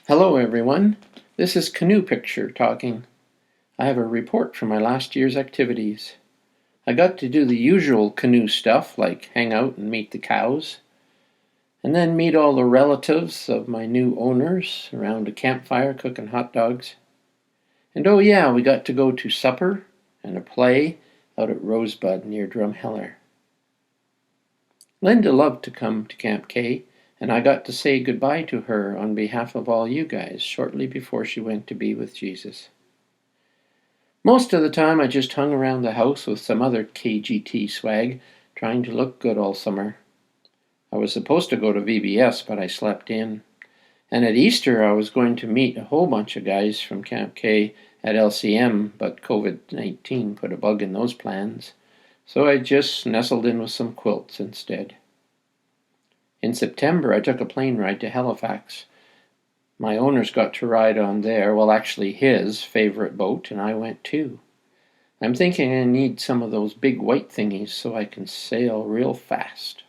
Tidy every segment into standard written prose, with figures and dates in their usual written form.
Hello everyone, this is Canoe Picture talking. I have a report from my last year's activities. I got to do the usual canoe stuff like hang out and meet the cows, and then meet all the relatives of my new owners around a campfire cooking hot dogs. And oh yeah, we got to go to supper and a play out at Rosebud near Drumheller. Linda loved to come to Camp K, and I got to say goodbye to her on behalf of all you guys shortly before she went to be with Jesus. Most of the time I just hung around the house with some other KGT swag, trying to look good all summer. I was supposed to go to VBS, but I slept in. And at Easter I was going to meet a whole bunch of guys from Camp K at LCM, but COVID-19 put a bug in those plans, so I just nestled in with some quilts instead. In September, I took a plane ride to Halifax. My owners got to ride on their, well actually his, favorite boat, and I went too. I'm thinking I need some of those big white thingies so I can sail real fast.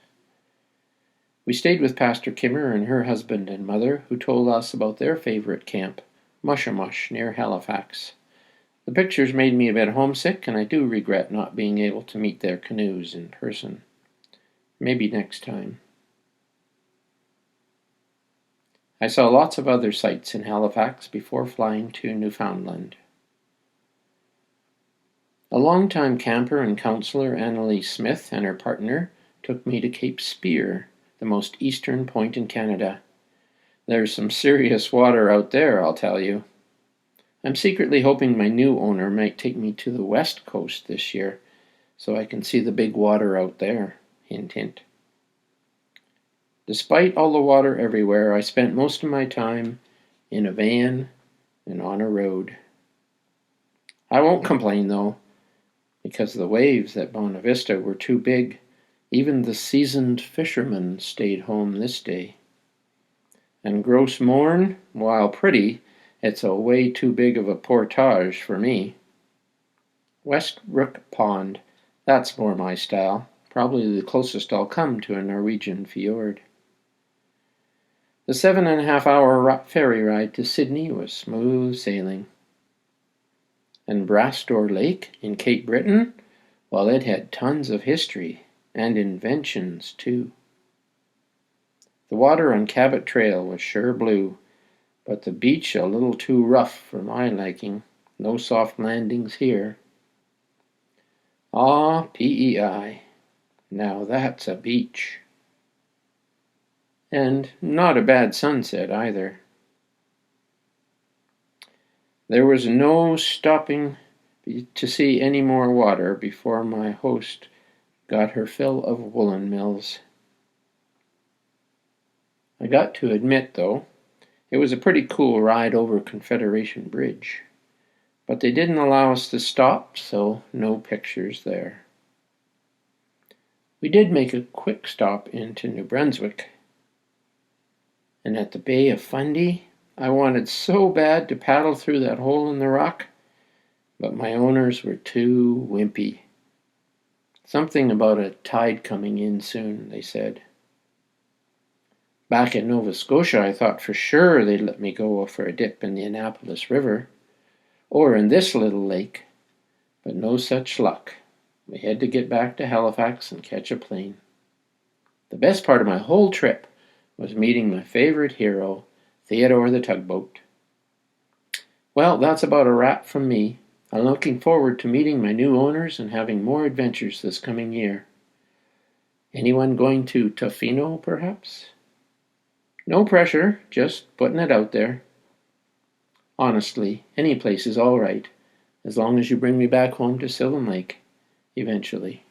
We stayed with Pastor Kimmer and her husband and mother, who told us about their favorite camp, Mushamush, near Halifax. The pictures made me a bit homesick, and I do regret not being able to meet their canoes in person. Maybe next time. I saw lots of other sights in Halifax before flying to Newfoundland. A longtime camper and counselor, Annalise Smith, and her partner took me to Cape Spear, the most eastern point in Canada. There's some serious water out there, I'll tell you. I'm secretly hoping my new owner might take me to the west coast this year, so I can see the big water out there. Hint, hint. Despite all the water everywhere, I spent most of my time in a van and on a road. I won't complain though, because the waves at Bonavista were too big. Even the seasoned fishermen stayed home this day. And Gros Morne, while pretty, it's a way too big of a portage for me. West Rook Pond, that's more my style. Probably the closest I'll come to a Norwegian fjord. The 7.5-hour ferry ride to Sydney was smooth sailing. And Brastor Lake in Cape Breton, well, it had tons of history and inventions too. The water on Cabot Trail was sure blue, but the beach a little too rough for my liking. No soft landings here. Ah, PEI. Now that's a beach. And not a bad sunset either. There was no stopping to see any more water before my host got her fill of woolen mills. I got to admit, though, it was a pretty cool ride over Confederation Bridge. But they didn't allow us to stop, so no pictures there. We did make a quick stop into New Brunswick. And at the Bay of Fundy, I wanted so bad to paddle through that hole in the rock, but my owners were too wimpy. Something about a tide coming in soon, they said. Back in Nova Scotia, I thought for sure they'd let me go for a dip in the Annapolis River, or in this little lake, but no such luck. We had to get back to Halifax and catch a plane. The best part of my whole trip was meeting my favorite hero, Theodore the tugboat. Well, that's about a wrap from me. I'm looking forward to meeting my new owners and having more adventures this coming year. Anyone going to Tofino, perhaps? No pressure, just putting it out there. Honestly, any place is all right, as long as you bring me back home to Sylvan Lake, eventually.